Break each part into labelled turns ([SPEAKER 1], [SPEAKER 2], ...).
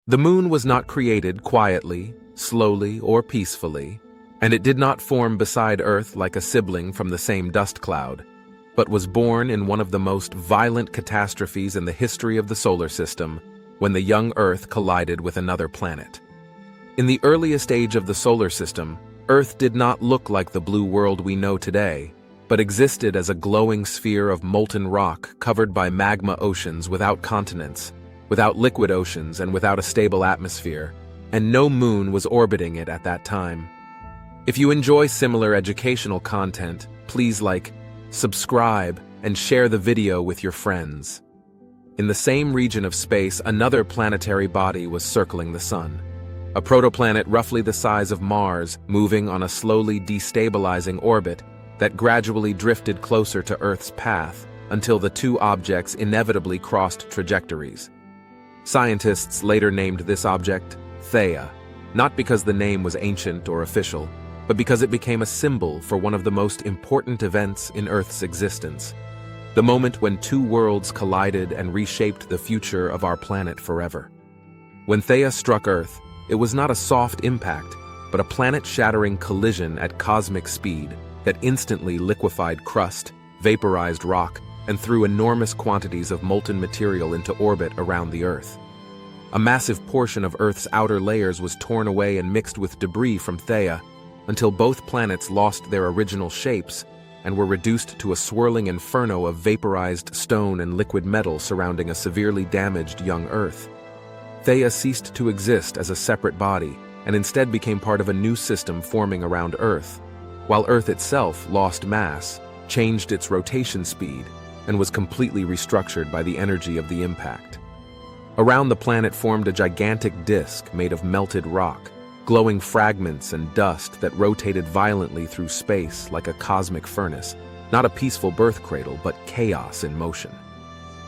[SPEAKER 1] The moon was not created quietly, slowly, or peacefully, and it did not form beside Earth like a sibling from the same dust cloud, but was born in one of the most violent catastrophes in the history of the solar system, when the young Earth collided with another planet. In the earliest age of the solar system, Earth did not look like the blue world we know today, but existed as a glowing sphere of molten rock covered by magma oceans without continents, without liquid oceans, and without a stable atmosphere, and no moon was orbiting it at that time. If you enjoy similar educational content, please like, subscribe, and share the video with your friends. In the same region of space, another planetary body was circling the Sun. A protoplanet roughly the size of Mars, moving on a slowly destabilizing orbit that gradually drifted closer to Earth's path until the two objects inevitably crossed trajectories. Scientists later named this object Theia, not because the name was ancient or official, but because it became a symbol for one of the most important events in Earth's existence, the moment when two worlds collided and reshaped the future of our planet forever. When Theia struck Earth, it was not a soft impact, but a planet-shattering collision at cosmic speed that instantly liquefied crust, vaporized rock, and threw enormous quantities of molten material into orbit around the Earth. A massive portion of Earth's outer layers was torn away and mixed with debris from Theia, until both planets lost their original shapes and were reduced to a swirling inferno of vaporized stone and liquid metal surrounding a severely damaged young Earth. Theia ceased to exist as a separate body and instead became part of a new system forming around Earth, while Earth itself lost mass, changed its rotation speed, and was completely restructured by the energy of the impact. Around the planet formed a gigantic disk made of melted rock, glowing fragments and dust that rotated violently through space like a cosmic furnace, not a peaceful birth cradle, but chaos in motion.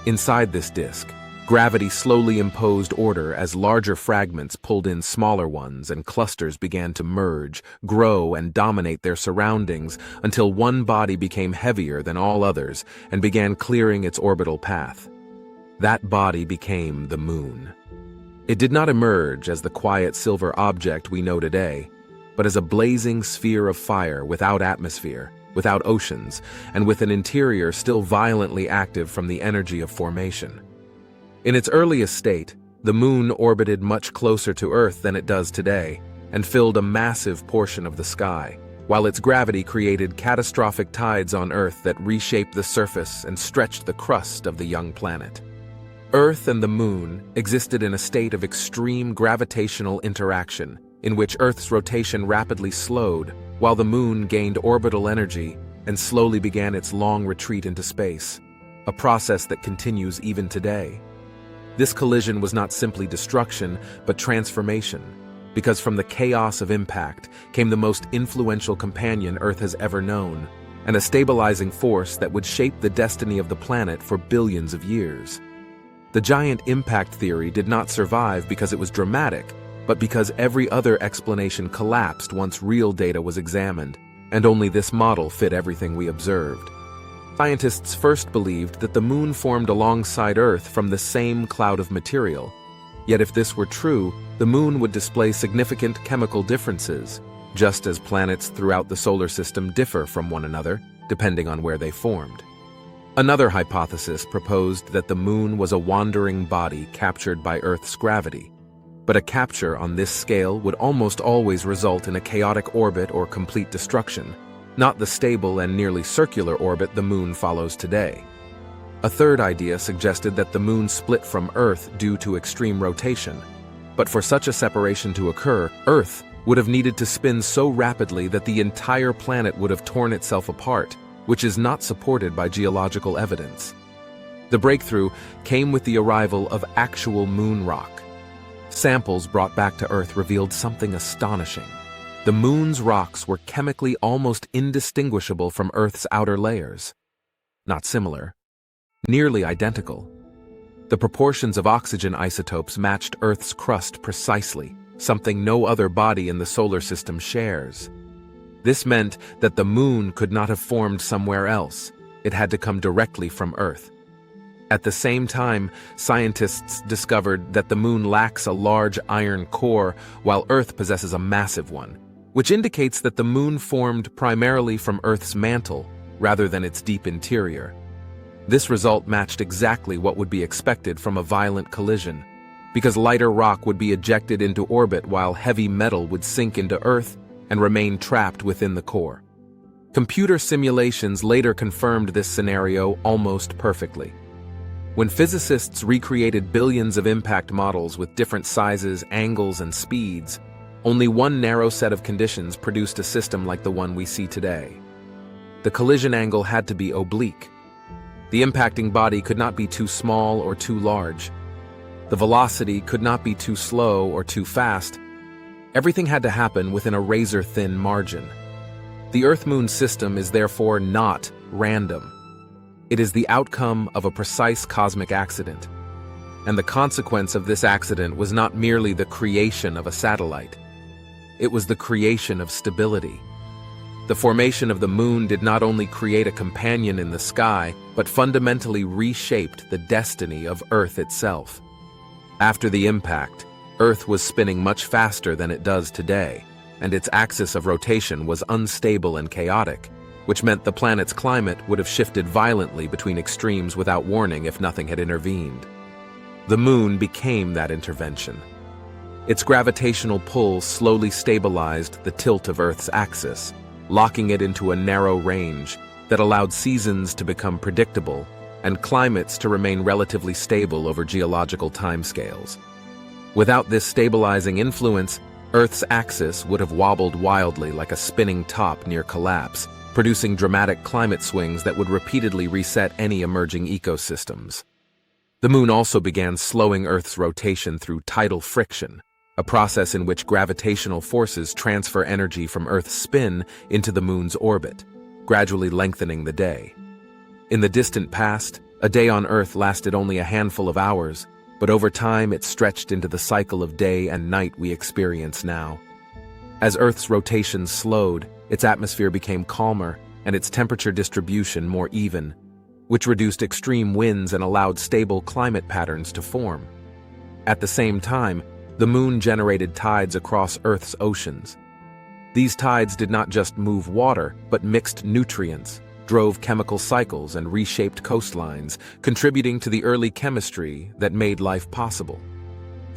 [SPEAKER 1] Inside this disk, gravity slowly imposed order as larger fragments pulled in smaller ones and clusters began to merge, grow, and dominate their surroundings until one body became heavier than all others and began clearing its orbital path. That body became the moon. It did not emerge as the quiet silver object we know today, but as a blazing sphere of fire without atmosphere, without oceans, and with an interior still violently active from the energy of formation. In its earliest state, the moon orbited much closer to Earth than it does today and filled a massive portion of the sky, while its gravity created catastrophic tides on Earth that reshaped the surface and stretched the crust of the young planet. Earth and the moon existed in a state of extreme gravitational interaction, in which Earth's rotation rapidly slowed, while the moon gained orbital energy and slowly began its long retreat into space, a process that continues even today. This collision was not simply destruction, but transformation, because from the chaos of impact came the most influential companion Earth has ever known, and a stabilizing force that would shape the destiny of the planet for billions of years. The giant impact theory did not survive because it was dramatic, but because every other explanation collapsed once real data was examined, and only this model fit everything we observed. Scientists first believed that the moon formed alongside Earth from the same cloud of material. Yet if this were true, the moon would display significant chemical differences, just as planets throughout the solar system differ from one another, depending on where they formed. Another hypothesis proposed that the moon was a wandering body captured by Earth's gravity, but a capture on this scale would almost always result in a chaotic orbit or complete destruction, not the stable and nearly circular orbit the moon follows today. A third idea suggested that the moon split from Earth due to extreme rotation, but for such a separation to occur, Earth would have needed to spin so rapidly that the entire planet would have torn itself apart, which is not supported by geological evidence. The breakthrough came with the arrival of actual moon rock. Samples brought back to Earth revealed something astonishing. The moon's rocks were chemically almost indistinguishable from Earth's outer layers. Not similar, nearly identical. The proportions of oxygen isotopes matched Earth's crust precisely, something no other body in the solar system shares. This meant that the moon could not have formed somewhere else. It had to come directly from Earth. At the same time, scientists discovered that the moon lacks a large iron core while Earth possesses a massive one, which indicates that the moon formed primarily from Earth's mantle rather than its deep interior. This result matched exactly what would be expected from a violent collision, because lighter rock would be ejected into orbit while heavy metal would sink into Earth and remain trapped within the core. Computer simulations later confirmed this scenario almost perfectly. When physicists recreated billions of impact models with different sizes, angles, and speeds, only one narrow set of conditions produced a system like the one we see today. The collision angle had to be oblique. The impacting body could not be too small or too large. The velocity could not be too slow or too fast. Everything had to happen within a razor-thin margin. The Earth-Moon system is therefore not random. It is the outcome of a precise cosmic accident. And the consequence of this accident was not merely the creation of a satellite. It was the creation of stability. The formation of the moon did not only create a companion in the sky, but fundamentally reshaped the destiny of Earth itself. After the impact, Earth was spinning much faster than it does today, and its axis of rotation was unstable and chaotic, which meant the planet's climate would have shifted violently between extremes without warning if nothing had intervened. The moon became that intervention. Its gravitational pull slowly stabilized the tilt of Earth's axis, locking it into a narrow range that allowed seasons to become predictable and climates to remain relatively stable over geological timescales. Without this stabilizing influence, Earth's axis would have wobbled wildly like a spinning top near collapse, producing dramatic climate swings that would repeatedly reset any emerging ecosystems. The moon also began slowing Earth's rotation through tidal friction, a process in which gravitational forces transfer energy from Earth's spin into the moon's orbit, gradually lengthening the day. In the distant past, a day on Earth lasted only a handful of hours, but over time it stretched into the cycle of day and night we experience now. As Earth's rotation slowed, its atmosphere became calmer and its temperature distribution more even, which reduced extreme winds and allowed stable climate patterns to form. At the same time, the moon generated tides across Earth's oceans. These tides did not just move water, but mixed nutrients, drove chemical cycles, and reshaped coastlines, contributing to the early chemistry that made life possible.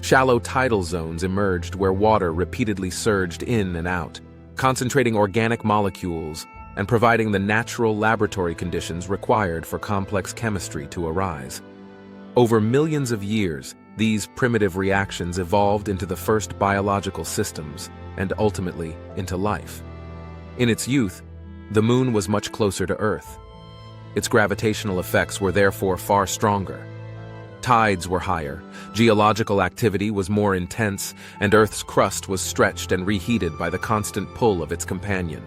[SPEAKER 1] Shallow tidal zones emerged where water repeatedly surged in and out, concentrating organic molecules and providing the natural laboratory conditions required for complex chemistry to arise. Over millions of years, these primitive reactions evolved into the first biological systems and ultimately into life. In its youth, the moon was much closer to Earth. Its gravitational effects were therefore far stronger. Tides were higher, geological activity was more intense, and Earth's crust was stretched and reheated by the constant pull of its companion.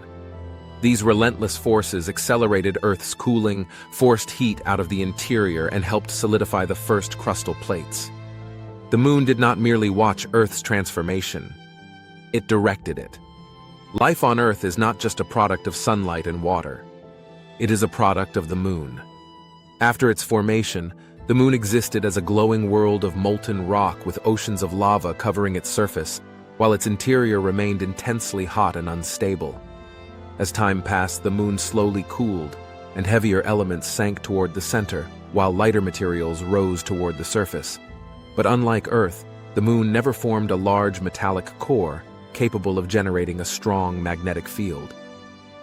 [SPEAKER 1] These relentless forces accelerated Earth's cooling, forced heat out of the interior, and helped solidify the first crustal plates. The moon did not merely watch Earth's transformation, it directed it. Life on Earth is not just a product of sunlight and water. It is a product of the moon. After its formation, the moon existed as a glowing world of molten rock with oceans of lava covering its surface, while its interior remained intensely hot and unstable. As time passed, the moon slowly cooled, and heavier elements sank toward the center, while lighter materials rose toward the surface. But unlike Earth, the moon never formed a large metallic core capable of generating a strong magnetic field.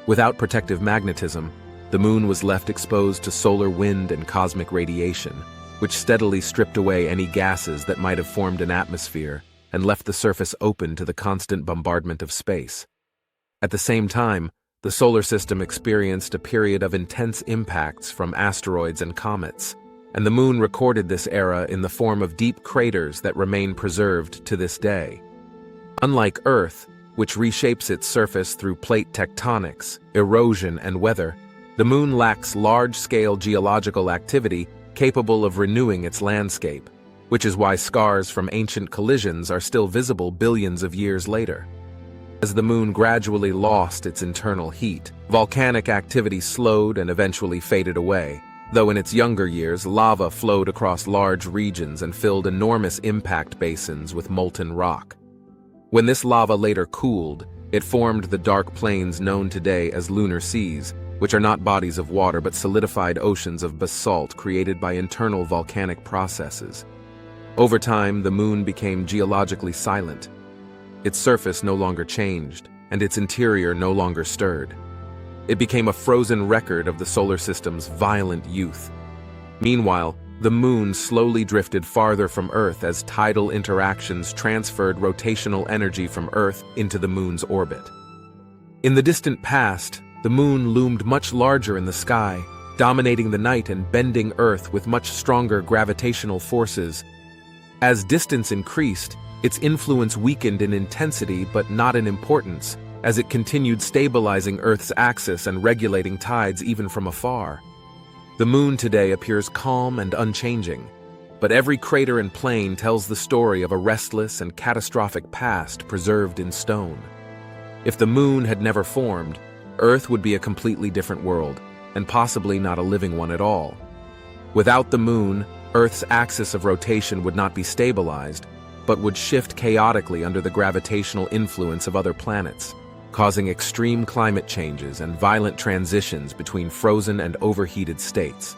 [SPEAKER 1] Without protective magnetism, the moon was left exposed to solar wind and cosmic radiation, which steadily stripped away any gases that might have formed an atmosphere and left the surface open to the constant bombardment of space. At the same time, the solar system experienced a period of intense impacts from asteroids and comets, and the moon recorded this era in the form of deep craters that remain preserved to this day. Unlike Earth, which reshapes its surface through plate tectonics, erosion, and weather, the moon lacks large-scale geological activity capable of renewing its landscape, which is why scars from ancient collisions are still visible billions of years later. As the moon gradually lost its internal heat, volcanic activity slowed and eventually faded away, Though in its younger years, lava flowed across large regions and filled enormous impact basins with molten rock. When this lava later cooled, it formed the dark plains known today as lunar seas, which are not bodies of water but solidified oceans of basalt created by internal volcanic processes. Over time, the moon became geologically silent. Its surface no longer changed, and its interior no longer stirred. It became a frozen record of the solar system's violent youth. Meanwhile, the moon slowly drifted farther from Earth as tidal interactions transferred rotational energy from Earth into the moon's orbit. In the distant past, the moon loomed much larger in the sky, dominating the night and bending Earth with much stronger gravitational forces. As distance increased, its influence weakened in intensity but not in importance, as it continued stabilizing Earth's axis and regulating tides even from afar. The moon today appears calm and unchanging, but every crater and plain tells the story of a restless and catastrophic past preserved in stone. If the moon had never formed, Earth would be a completely different world, and possibly not a living one at all. Without the moon, Earth's axis of rotation would not be stabilized, but would shift chaotically under the gravitational influence of other planets, causing extreme climate changes and violent transitions between frozen and overheated states.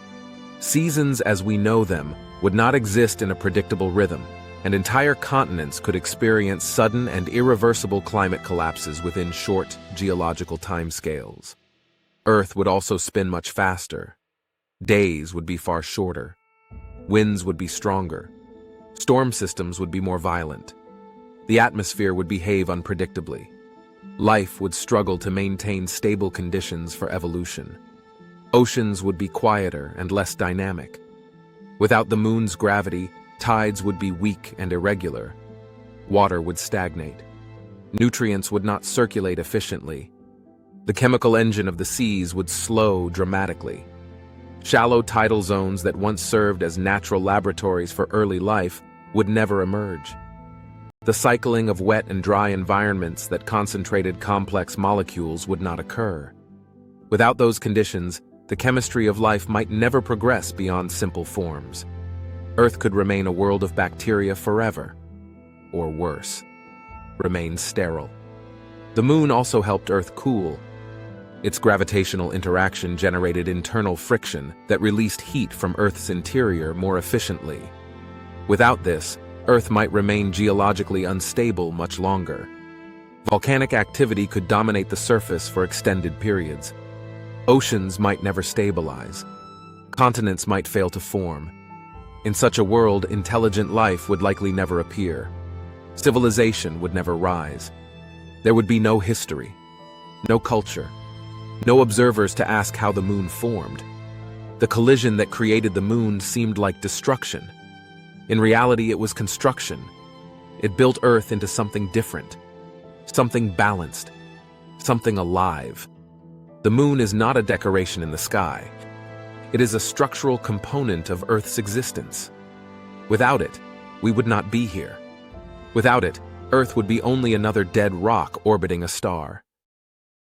[SPEAKER 1] Seasons as we know them would not exist in a predictable rhythm, and entire continents could experience sudden and irreversible climate collapses within short geological timescales. Earth would also spin much faster. Days would be far shorter. Winds would be stronger. Storm systems would be more violent. The atmosphere would behave unpredictably. Life would struggle to maintain stable conditions for evolution. Oceans would be quieter and less dynamic. Without the moon's gravity, tides would be weak and irregular. Water would stagnate. Nutrients would not circulate efficiently. The chemical engine of the seas would slow dramatically. Shallow tidal zones that once served as natural laboratories for early life would never emerge. The cycling of wet and dry environments that concentrated complex molecules would not occur. Without those conditions, the chemistry of life might never progress beyond simple forms. Earth could remain a world of bacteria forever, or worse, remain sterile. The moon also helped Earth cool. Its gravitational interaction generated internal friction that released heat from Earth's interior more efficiently. Without this, Earth might remain geologically unstable much longer. Volcanic activity could dominate the surface for extended periods. Oceans might never stabilize. Continents might fail to form. In such a world, intelligent life would likely never appear. Civilization would never rise. There would be no history, no culture, no observers to ask how the moon formed. The collision that created the moon seemed like destruction. In reality, it was construction. It built Earth into something different, something balanced, something alive. The moon is not a decoration in the sky. It is a structural component of Earth's existence. Without it, we would not be here. Without it, Earth would be only another dead rock orbiting a star.